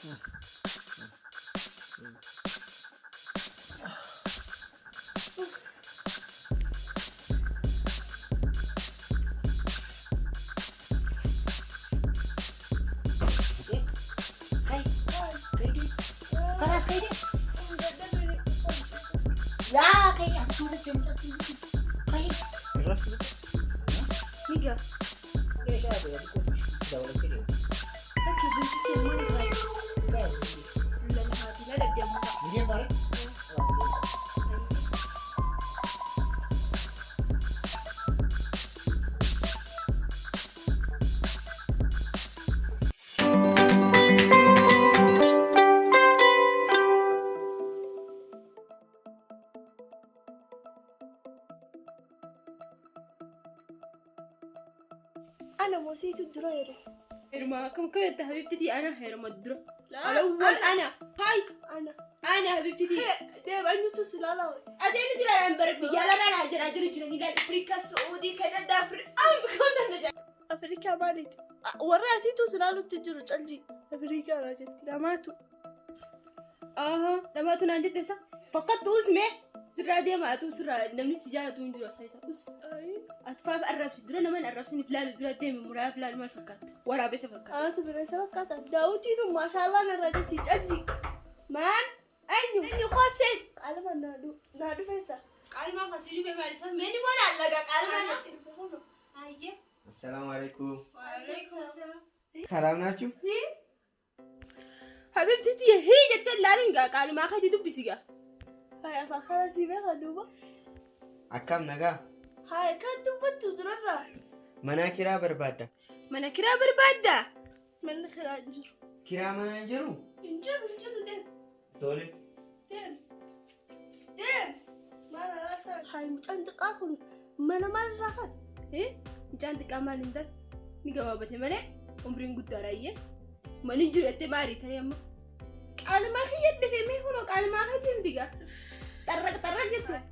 Ya kayak aku udah jam satu kayak Keras. tiga Ada ya, aku sudah oleh sini. lagi bentuk yang mana kayak dan hatinya ada jam Ini yang tarik. أنا موسيقى الدرايرة إرما كم كنت حبيبتي أنا هيرما الدرا لا الأول أنا هاي أنا حبيبتي دايما أنو تسلالة أتاني سلا أنا بربي يلا لا جرا جرني لا أفريقيا السعودي كندا كنا نجا أفريقيا مالت وراسي تسلالة تجرو تلجي أفريقيا لا جت لا ماتوا لما تنادي تسا فقط اسمه سرا دي ما تو سرا نمني تجارة تونجرو سايسا بس أي أتفاف أربس درا نمان أربسني فلان درا دي من مرا فلان ما فكرت ورا بس فكرت أنا تبرع سوا كاتا داوتي ما شاء الله نراجع تلجي مان أنيو خاسين على ما نادو فيسا قال ما فسيلو بمارسة مني ولا لقى قال ما هاي السلام عليكم. وعليكم السلام سلام ناچو. حبيبتي هي جت لارنجا قال ما خدي دبسيغا هاي أفكار سيبه خدوبة أكم نجا. هاي كاتوبة تدرر منا كرا بربادة. من كرا بربادا من خلال جر كرا منا انجرو. انجر دين تولي. دين ما أنا لا فاهم هاي مش عند قاخن ما راحت ايه جانت كمان انت نجاوبته ملء عمرين قد رايه ما نجري اتباري تريما قال ما خيت دفمي هنا قال ما خيتم ديغا طرق جت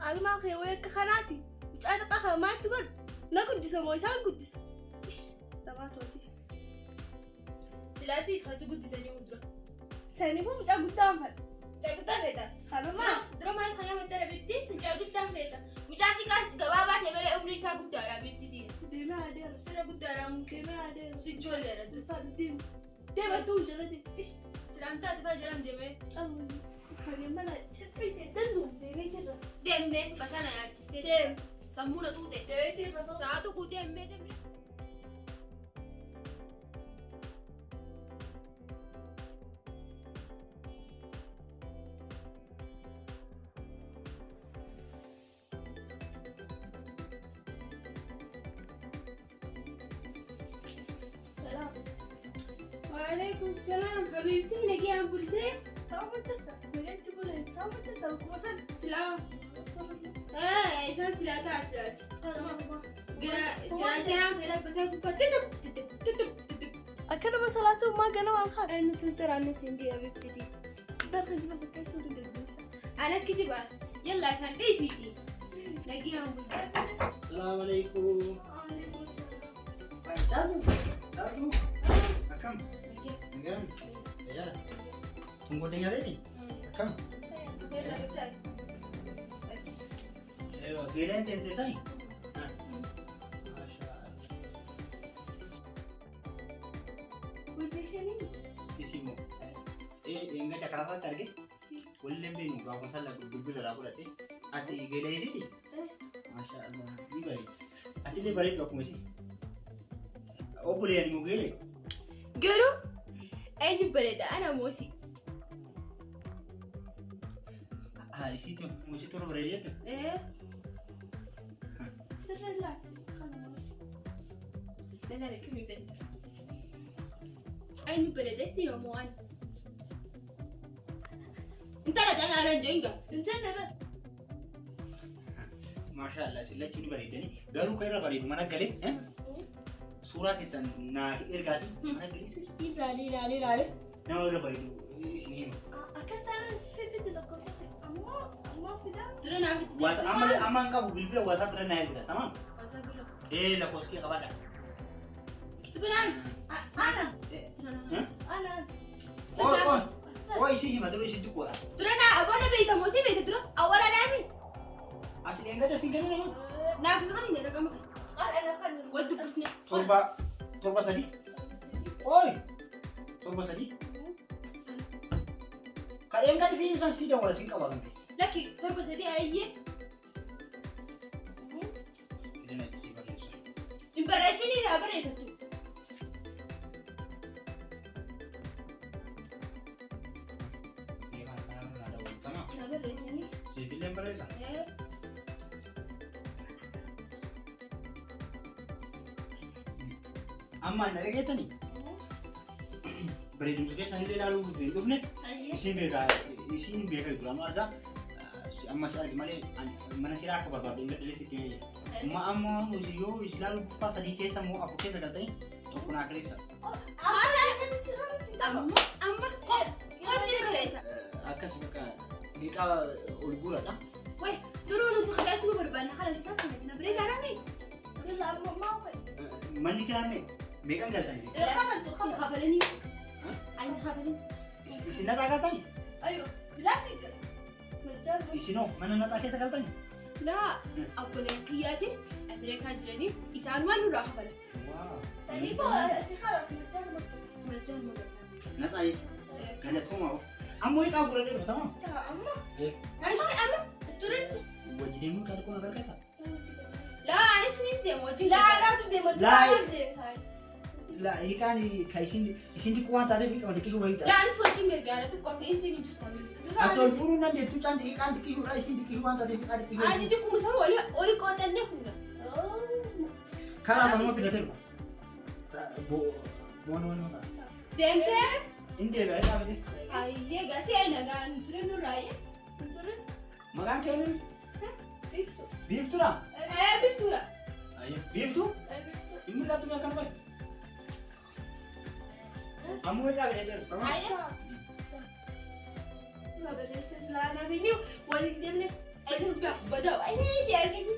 قال ما خي ويك خناتي مش عند قاخن ما تقول لا قدس ما يسان قدس إيش لا توتيس سلاسي خاص قد سني ودرا سني مو مش عند قدام جاكتا فيتا خلنا ما درا ما خيام ترى بنتي جاكتا فيتا مجاتي كاس جوابات هبل عمري سا قد را بنتي دي ديما عادي سر قد را ممكن ديما عادي سجول لرد فاد ديما توجه لدي إيش سلامتا تفاجرام دمي أول خلينا ما تشوفي تدلو ديما ترى دمي بكانا يا تستي ديم سمونا توتي ديما ترى ساعتو قد دمي سلام وعليكم السلام حبيبتي نجي عم بلدي تمام جدا مليت تقولي تمام جدا وصل سلام إنسان سلاتا سلاتي جرا عم فيلا بتاعك تدب أكلم صلاته ما قالوا عن خير أنا تنسر عن سندي حبيبتي برخي جبت الكيس ودي أنا كتبا يلا سندي سيدي نجي عم بلدي السلام عليكم. جادو. جادو. أكم. نجام. يلا. Tunggu dengar ini. Akam. يلا بتاعك Ewa, kira yang tente sai. Masya Allah. ودي شنو Isimu. Enggak ada kenapa target. Kullum bai nuka kun sallah gurgurbi da rakula te. Ati gele isi. Masya Allah. Ni bari. Ati le bari dok mesi. Obule yani mugele. قالوا أي بلد أنا موسي Ha, isi tu musi tu bari dia tu. إيه سر الله خلاص لا لا كم بلد أي بلد أسير موان أنت لا تنا أنا جينجا انت نبى Masya Allah, sila cuni bari dani. Garu kaira bari mana gale? Surah kesan na irgati. Mana gale sih? Lali. Nama udah bari sini. أكسر في فيديو لكم شكل أما في ده ترى نعم Was aman kamu bilbil WhatsApp dan naik kita, tamam? La koski kabada. تبنان أنا Hah? أنا isi hima dura isi tukola. Dura naa abona beeyta moo si beeyta dura awwala naami. Ati leenga sin kennu nama. Naaf nama ni ragama. Ana kan Waddu busne. Torba sadi. Oi. Torba sadi. Kalian kan isi insan si wala sin kawalan. Laki torba sadi ayye. Ida na isi barisa. Imbarasini na bareefatu. Iya kan ada utama. Na bareesini. Si bilen barisa. Amma na regetani. Bareedumsa keessa illee ilaaluu hin dhufne Ayye. isin beeka duraan argaa amma si argi malee mana kiraa akka barbaadu hin gadhiilee sitti mee amma yoo isi ilaaluu kuffaa sadii keessa moo afur keessa galtanii tokko naa kireessa. Amma hoosii bareesa. Akkas bakka hiiqaa ol guuradha. Wai duruu nuti kadaas nu barbaanna karaa isaa kanatti na biree gaaraami. Manni kiraa meeqan galtanii? Hafalanii. Ayin hafalanii. Isin naxaa galtanii? Ayo, bilaasii gala. Isinoo mana naxaa keessa galtanii? Laa abboleen kiyyaatiin Ameerikaa jiranii isaan waan nurraa hafalan. Saniifoo ati haala majjaan Majjaan magalaan. Naxaa jechuudha. Galatooma ammoo hiiqaa guuradhee dhufatamaa? amma Amma turin Wajjin mun kadhu kun agargata. laa anis ni deemu wajjin. laanaatu deema La hiiqaan ka isin dhiquu waan taateef hiiqama dhiqisuu wayii Laa anis wajjin gargaara xiqqoo fi insi ni jirtu. ati ol fuudhuu nan deettuu caan hiiqaan dhiqisuudha isin dhiqisuu waan taateef hiiqaa dhiqisuu Ati xiqquma sama oli qoodannee fuula. karaa kanuma fidatee boonoo Deemtee inni deebi'ee dhaabate ayyee gasii ayi nagaan ture nurraayee. maqaan keenyu biiftuudha Biftuudha. biiftuu inni mul'attu akkan fa'i ammoo hiiqaa fidatee dhufa Ayyee. waliin deemne Ayisis badaa ayyee ishee argisi.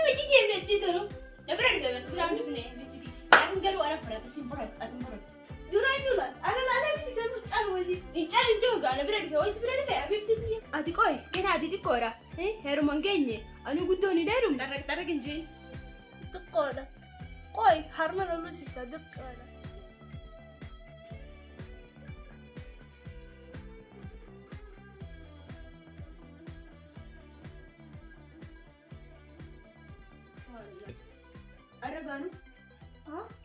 Wajji deemnee jiitonu. Na bira dhufe barsi biraan dhufne bifti. Laakin garuu ana fudhate sin fudhatu ati fudhatu. duraayyuu laal ana laalee miti sanu caal wajii Icaan hin jiru gaana bira dhufe wayis bira dhufe bifti tiyya. Ati qoy kena ati xiqqoodha. Heeruman geenye anu guddoon hin dheerum xarraq hin jeen. xiqqoodha qoy harma loluu sista xiqqoodha Aragaanu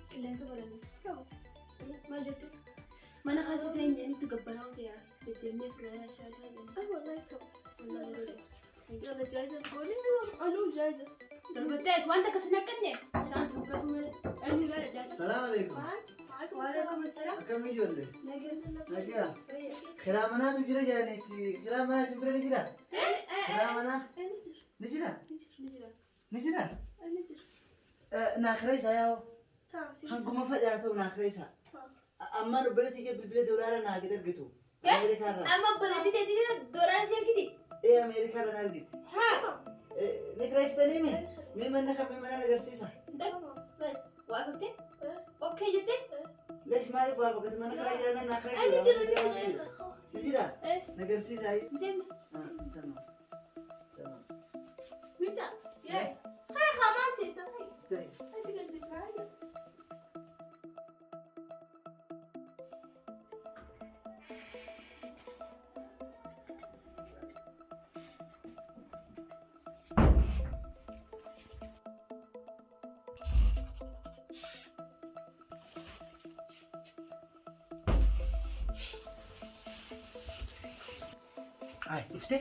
qilleensa baranne. Maal jette? Mana keessa teenyee nuti gabbanaa'u ta'e deddeemnee fudhannee shaashaa jenna. wallahi ta'u yalla jaayiza foonii anuu jaayiza Darbattee wanta akkasii naqqanne shaantu fudhatu eenyu gaara daasa. Salaam alaikum. Waalaikum assalam. Akkamii ijoollee? Nagaa. Nagaa. Kiraa manaatu jira jedhaniitti. Kiraa manaa isin bira ni jira? Kiraa manaa ni jira? Ni jira? Naa kireessaa yaa'u. Hanguma fadhaa ta'u naa kireessaa. Ammaan obboleettii kee bilbila doolaara naa gad argitu. Ameerikaarraa. Amma obboleettii teetii doolaara si argiti? Ameerikaarraa na argiti. Haa. Ni kireessitanii mi? Mee manna kamii mana agarsiisa? Waa fakkee? Okkee jettee? Leesh maaliif waa fakkatu mana kiraa jiran naa kireessu. Ni jira? Na agarsiisaa. Deemna. Mita, yeah. Hey, hamaan teessa. Ta'e. Asi garsiifnaa. Ay, dhuftee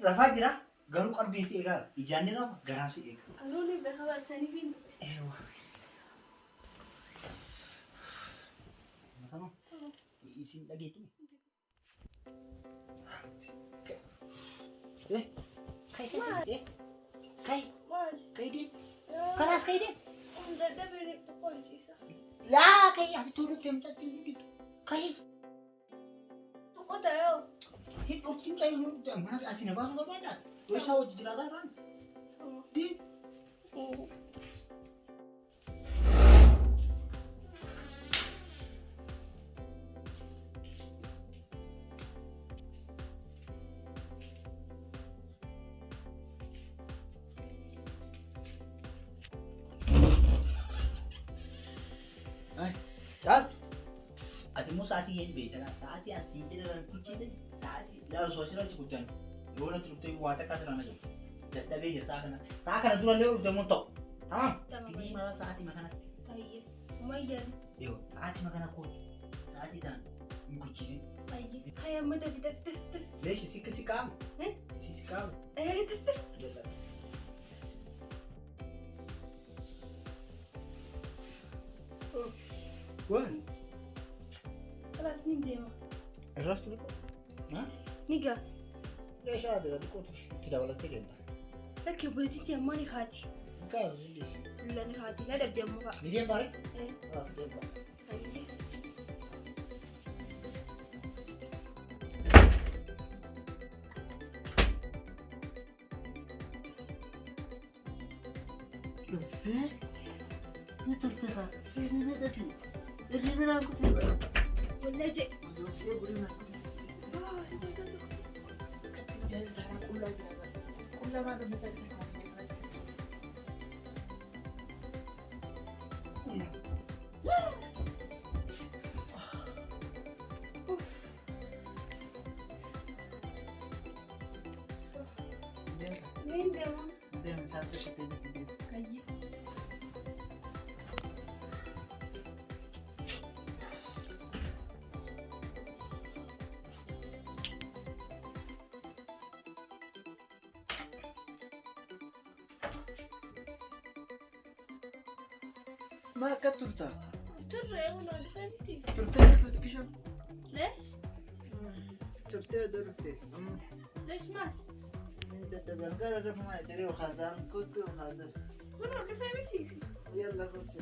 rafaa jira garuu qalbiin si eegaara ijaanni rafa garaan si eega. Anuuni beeka barsanii fi isin dhageetu. Kai deem. Kanaas kai deem. dadhabee tokko ciisa. Laa kai ati tolu deemtatti kai. Tokko ta'ee Hin dhuftiin kai mana asii na baasuu barbaada. Yoo isaa hojii jiraataa irraan. Deem. شعرت ati immoo sa'aatii hin beekana sa'aatii asiin jedhan kuchite sa'aatii laalu soosirratti guddan yoo na turuftee waa takka asirra jiru dadhabee jira sa'a kana durallee of deemuun ta'u tamam gizii mara sa'aatii makanatti Tayyee. Umayyaan. yoo sa'aatii makana koo sa'aatii tan hin kuchisi Tayyee. Kaya amma daf. leeshi si qaama si qaama Daf. waan Kalas ni deema. irraas turu ha Niga. leesha adira dhiqootu itti dabalattee deemta Lakki obboleettiitti ammoo ni haati. gaaru leeshi Illa ni haati. La dhabdee ammoo fa'a. ni deemtaa Tayyee. لفتة نترتقى سيني ندفي اللي بنا كتب Wallaa jee. بس يقول لنا كتب جاهز لها كلها ما قد مسك Niin deema. ده من سان سكتة ده كده Tayyee. ما كترتا Turre una fenti. ترتا تكشف ليش؟ ترتا درفتي ليش ما؟ انت تبغى ما يدري وخزان كنت وخزان كنا فهمتي. يلا بس